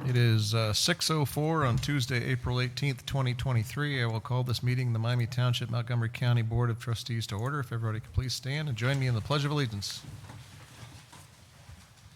It is 6:04 on Tuesday, April 18th, 2023. I will call this meeting the Miami Township, Montgomery County Board of Trustees to order. If everybody could please stand and join me in the Pledge of Allegiance.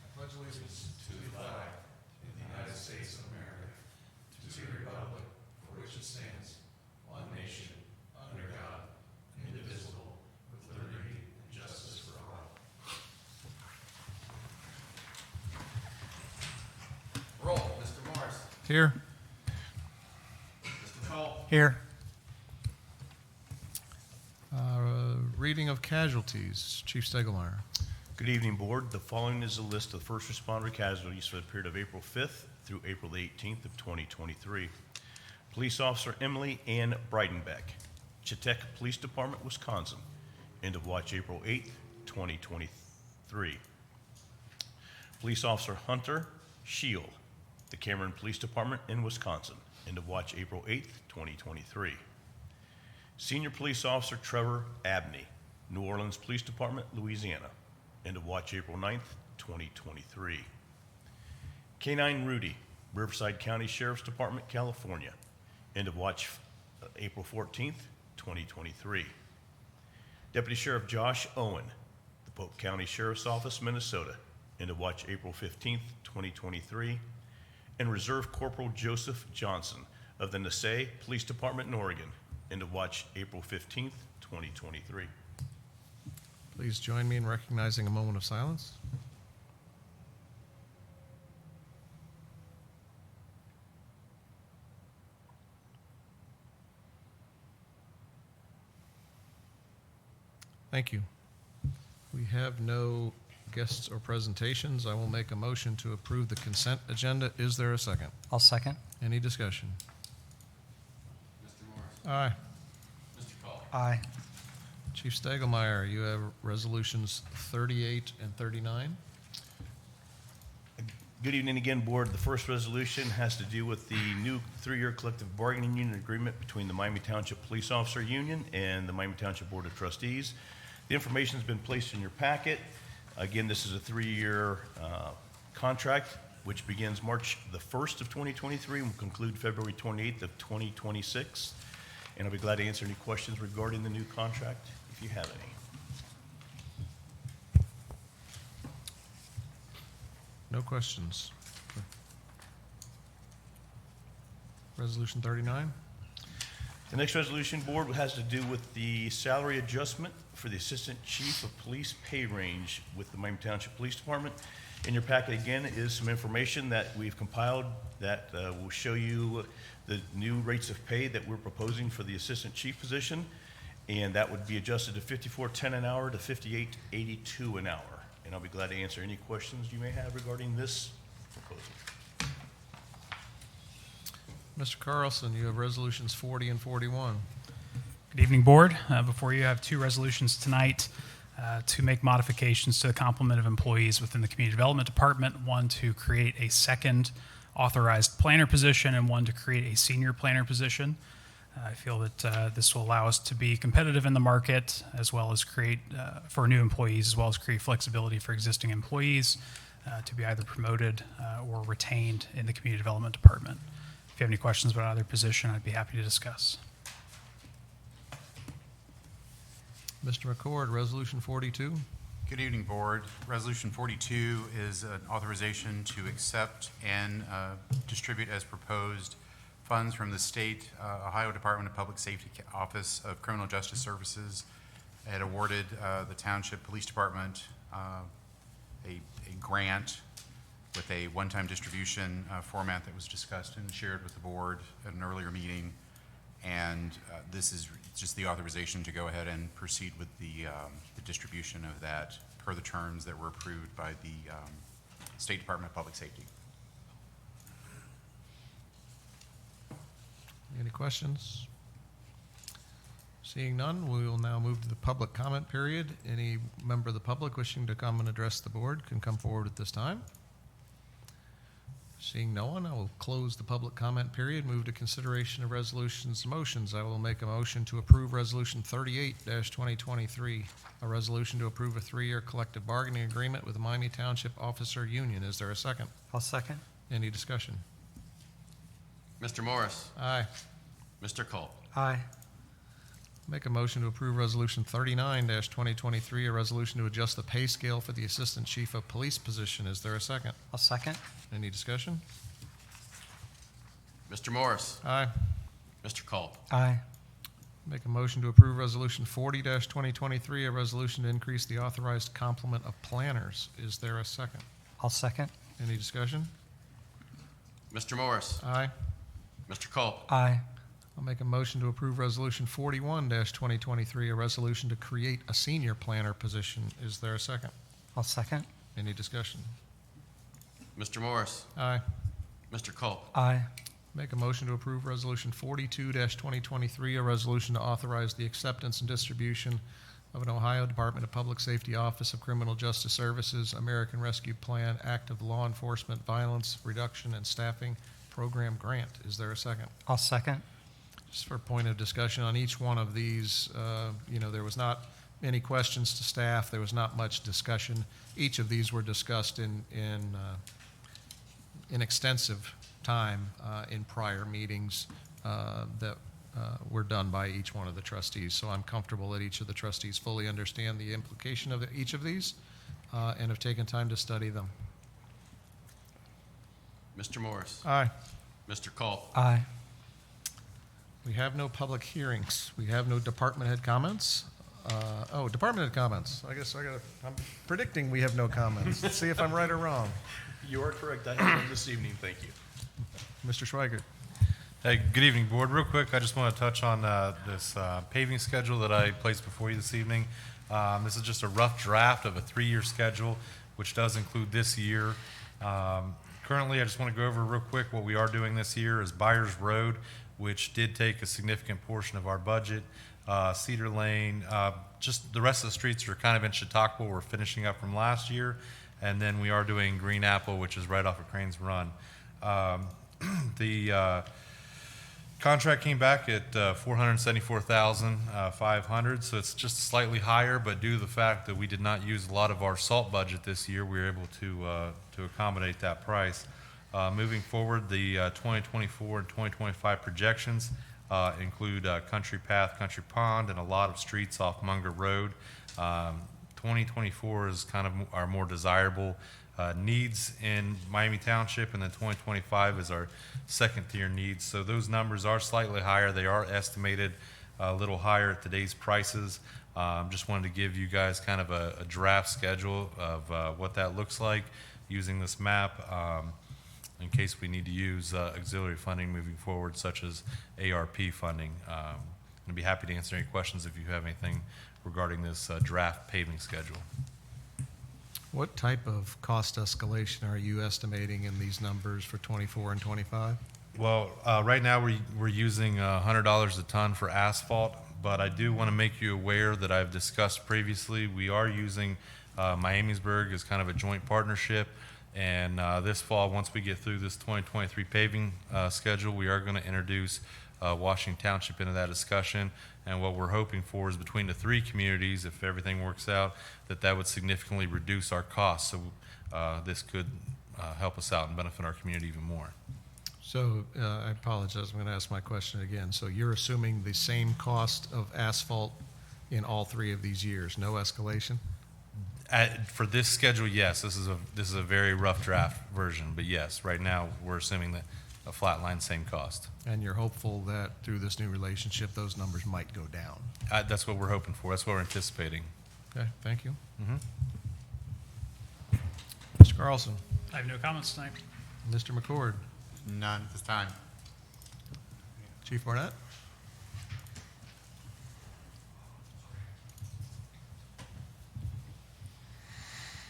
I pledge allegiance to the flag of the United States of America, to the republic for which it stands, one nation, under God, indivisible, with liberty and justice for all. Roll. Mr. Morris. Here. Mr. Cole. Here. Reading of casualties. Chief Stegelmeyer. Good evening, Board. The following is a list of first responder casualties for the period of April 5th through April the 18th of 2023. Police Officer Emily Ann Breidenbeck, Chautauqua Police Department, Wisconsin. End of watch April 8th, 2023. Police Officer Hunter Shield, the Cameron Police Department in Wisconsin. End of watch April 8th, 2023. Senior Police Officer Trevor Abney, New Orleans Police Department, Louisiana. End of watch April 9th, 2023. K-9 Rudy, Riverside County Sheriff's Department, California. End of watch April 14th, 2023. Deputy Sheriff Josh Owen, the Polk County Sheriff's Office, Minnesota. End of watch April 15th, 2023. And Reserve Corporal Joseph Johnson of the Nassau Police Department in Oregon. End of watch April 15th, 2023. Please join me in recognizing a moment of silence. Thank you. We have no guests or presentations. I will make a motion to approve the consent agenda. Is there a second? I'll second. Any discussion? Mr. Morris. Aye. Mr. Cole. Aye. Chief Stegelmeyer, you have resolutions 38 and 39. Good evening again, Board. The first resolution has to do with the new 3-year collective bargaining unit agreement between the Miami Township Police Officer Union and the Miami Township Board of Trustees. The information has been placed in your packet. Again, this is a 3-year contract, which begins March the 1st of 2023 and will conclude February 28th of 2026. And I'll be glad to answer any questions regarding the new contract if you have any. No questions. Resolution 39. The next resolution, Board, has to do with the salary adjustment for the Assistant Chief of Police pay range with the Miami Township Police Department. In your packet, again, is some information that we've compiled that will show you the new rates of pay that we're proposing for the Assistant Chief position, and that would be adjusted to $54.10 an hour to $58.82 an hour. And I'll be glad to answer any questions you may have regarding this proposal. Mr. Carlson, you have resolutions 40 and 41. Good evening, Board. Before you have 2 resolutions tonight to make modifications to the complement of employees within the Community Development Department, one to create a second authorized planner position and one to create a senior planner position. I feel that this will allow us to be competitive in the market as well as create, for new employees, as well as create flexibility for existing employees to be either promoted or retained in the Community Development Department. If you have any questions about either position, I'd be happy to discuss. Mr. McCord, resolution 42. Good evening, Board. Resolution 42 is an authorization to accept and distribute as proposed funds from the state Ohio Department of Public Safety Office of Criminal Justice Services. It had awarded the Township Police Department a grant with a one-time distribution format that was discussed and shared with the Board at an earlier meeting. And this is just the authorization to go ahead and proceed with the distribution of that per the terms that were approved by the State Department of Public Safety. Any questions? Seeing none, we will now move to the public comment period. Any member of the public wishing to come and address the board can come forward at this time. Seeing no one, I will close the public comment period, move to consideration of resolutions and motions. I will make a motion to approve Resolution 38-2023, a resolution to approve a 3-year collective bargaining agreement with the Miami Township Officer Union. Is there a second? I'll second. Any discussion? Mr. Morris. Aye. Mr. Culp. Aye. Make a motion to approve Resolution 39-2023, a resolution to adjust the pay scale for the Assistant Chief of Police position. Is there a second? I'll second. Any discussion? Mr. Morris. Aye. Mr. Culp. Aye. Make a motion to approve Resolution 40-2023, a resolution to increase the authorized complement of planners. Is there a second? I'll second. Any discussion? Mr. Morris. Aye. Mr. Culp. Aye. I'll make a motion to approve Resolution 41-2023, a resolution to create a senior planner position. Is there a second? I'll second. Any discussion? Mr. Morris. Aye. Mr. Culp. Aye. Make a motion to approve Resolution 42-2023, a resolution to authorize the acceptance and distribution of an Ohio Department of Public Safety Office of Criminal Justice Services American Rescue Plan Active Law Enforcement Violence Reduction and Staffing Program Grant. Is there a second? I'll second. Just for point of discussion on each one of these, there was not any questions to staff. There was not much discussion. Each of these were discussed in extensive time in prior meetings that were done by each one of the trustees. So I'm comfortable that each of the trustees fully understand the implication of each of these and have taken time to study them. Mr. Morris. Aye. Mr. Culp. Aye. We have no public hearings. We have no department head comments. Department head comments. I'm predicting we have no comments. Let's see if I'm right or wrong. You are correct. I have them this evening. Thank you. Mr. Schweigert. Hey, good evening, Board. Real quick, I just want to touch on this paving schedule that I placed before you this evening. This is just a rough draft of a 3-year schedule, which does include this year. Currently, I just want to go over real quick what we are doing this year is Byers Road, which did take a significant portion of our budget. Cedar Lane, just the rest of the streets are kind of in Chautauqua. We're finishing up from last year. And then we are doing Green Apple, which is right off of Cranes Run. The contract came back at $474,500, so it's just slightly higher, but due to the fact that we did not use a lot of our salt budget this year, we were able to accommodate that price. Moving forward, the 2024 and 2025 projections include Country Path, Country Pond, and a lot of streets off Munger Road. 2024 is kind of our more desirable needs in Miami Township, and then 2025 is our second-tier needs. So those numbers are slightly higher. They are estimated a little higher at today's prices. Just wanted to give you guys kind of a draft schedule of what that looks like using this map in case we need to use auxiliary funding moving forward, such as ARP funding. I'd be happy to answer any questions if you have anything regarding this draft paving schedule. What type of cost escalation are you estimating in these numbers for 24 and 25? Well, right now we're using $100 a ton for asphalt, but I do want to make you aware that I've discussed previously, we are using Miamisburg as kind of a joint partnership, and this fall, once we get through this 2023 paving schedule, we are going to introduce Washington Township into that discussion. And what we're hoping for is between the 3 communities, if everything works out, that would significantly reduce our costs. So this could help us out and benefit our community even more. So I apologize, I'm going to ask my question again. So you're assuming the same cost of asphalt in all 3 of these years, no escalation? For this schedule, yes. This is a very rough draft version, but yes, right now we're assuming that a flat line, same cost. And you're hopeful that through this new relationship, those numbers might go down? That's what we're hoping for. That's what we're anticipating. Okay, thank you. Mm-hmm. Mr. Carlson, I have no comments tonight. Mr. McCord, None at this time. Chief Barnett?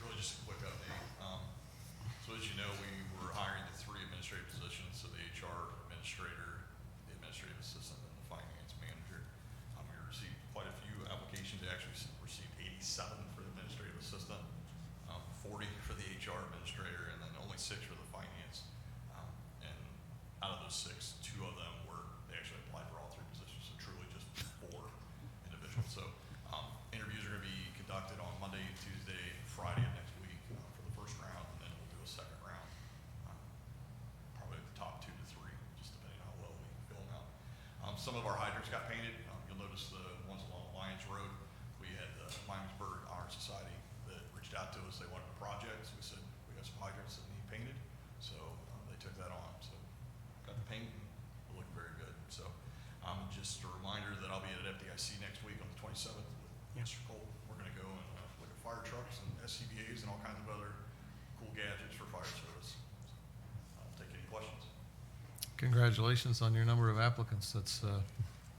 Really just a quick update. So as you know, we were hiring the 3 administrative positions, so the HR administrator, the administrative assistant, and the finance manager. We received quite a few applications. We actually received 87 for the administrative assistant, 40 for the HR administrator, and then only 6 for the finance. And out of those 6, 2 of them they actually applied for all 3 positions, so truly just 4 individuals. So interviews are going to be conducted on Monday, Tuesday, Friday of next week for the first round, and then we'll do a second round. Probably the top 2 to 3, just depending on Some of our hydrants got painted. You'll notice the ones along Lions Road. We had the Miamisburg Honor Society that reached out to us. They wanted a project. So we said, we got some hydrants that need painted. So they took that on. So got the paint and it looked very good. So just a reminder that I'll be at FDIC next week on the 27th with Mr. Cole. We're going to go and look at fire trucks and SCBAs and all kinds of other cool gadgets for fire service. So I'll take any questions. Congratulations on your number of applicants. That's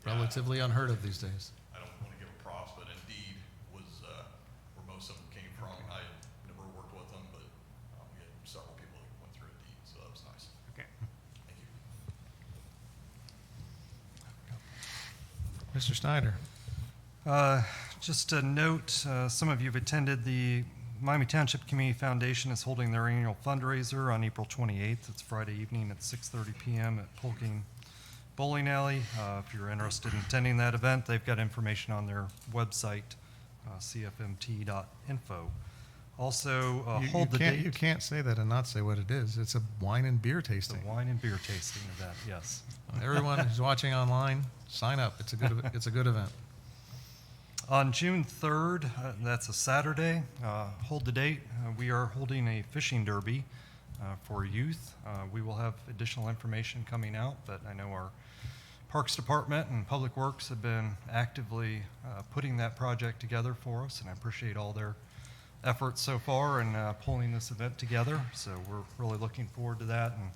relatively unheard of these days. I don't want to give them props, but Indeed was where most of them came from. I never worked with them, but we had several people that went through Indeed, so that was nice. Okay. Thank you. Mr. Snyder. Just a note, some of you have attended the Miami Township Community Foundation is holding their annual fundraiser on April 28th. It's Friday evening at 6:30 p.m. at Polking Bowling Alley. If you're interested in attending that event, they've got information on their website, cfmt.info. Also, hold the date. You can't say that and not say what it is. It's a wine and beer It's a tasting. wine and beer tasting event, yes. Everyone who's watching online, sign up. It's a good event. On June 3rd, that's a Saturday, hold the date, we are holding a fishing derby for youth. We will have additional information coming out, but I know our Parks Department and Public Works have been actively putting that project together for us, and I appreciate all their efforts so far in pulling this event together. So we're really looking forward to that, and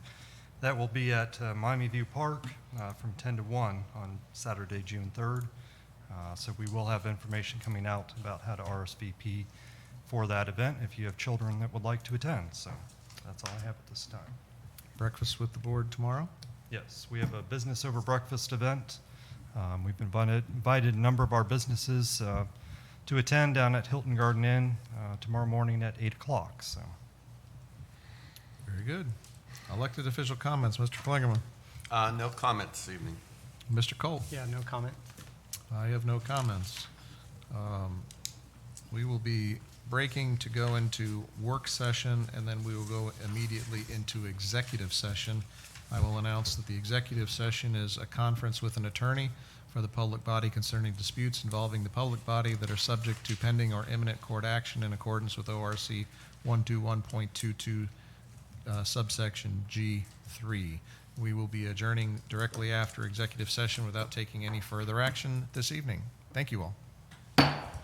that will be at Miami View Park from 10 to 1 on Saturday, June 3rd. So we will have information coming out about how to RSVP for that event if you have children that would like to attend. So that's all I have at this time. Breakfast with the board tomorrow? Yes, we have a business over breakfast event. We've invited a number of our businesses to attend down at Hilton Garden Inn tomorrow morning at 8 o'clock. So. Very good. Elected official comments, Mr. Klingerman. No comment this evening. Mr. Cole. Yeah, no comment. I have no comments. We will be breaking to go into work session, and then we will go immediately into executive session. I will announce that the executive session is a conference with an attorney for the public body concerning disputes involving the public body that are subject to pending or imminent court action in accordance with ORC 121.22 subsection G3. We will be adjourning directly after executive session without taking any further action this evening. Thank you all.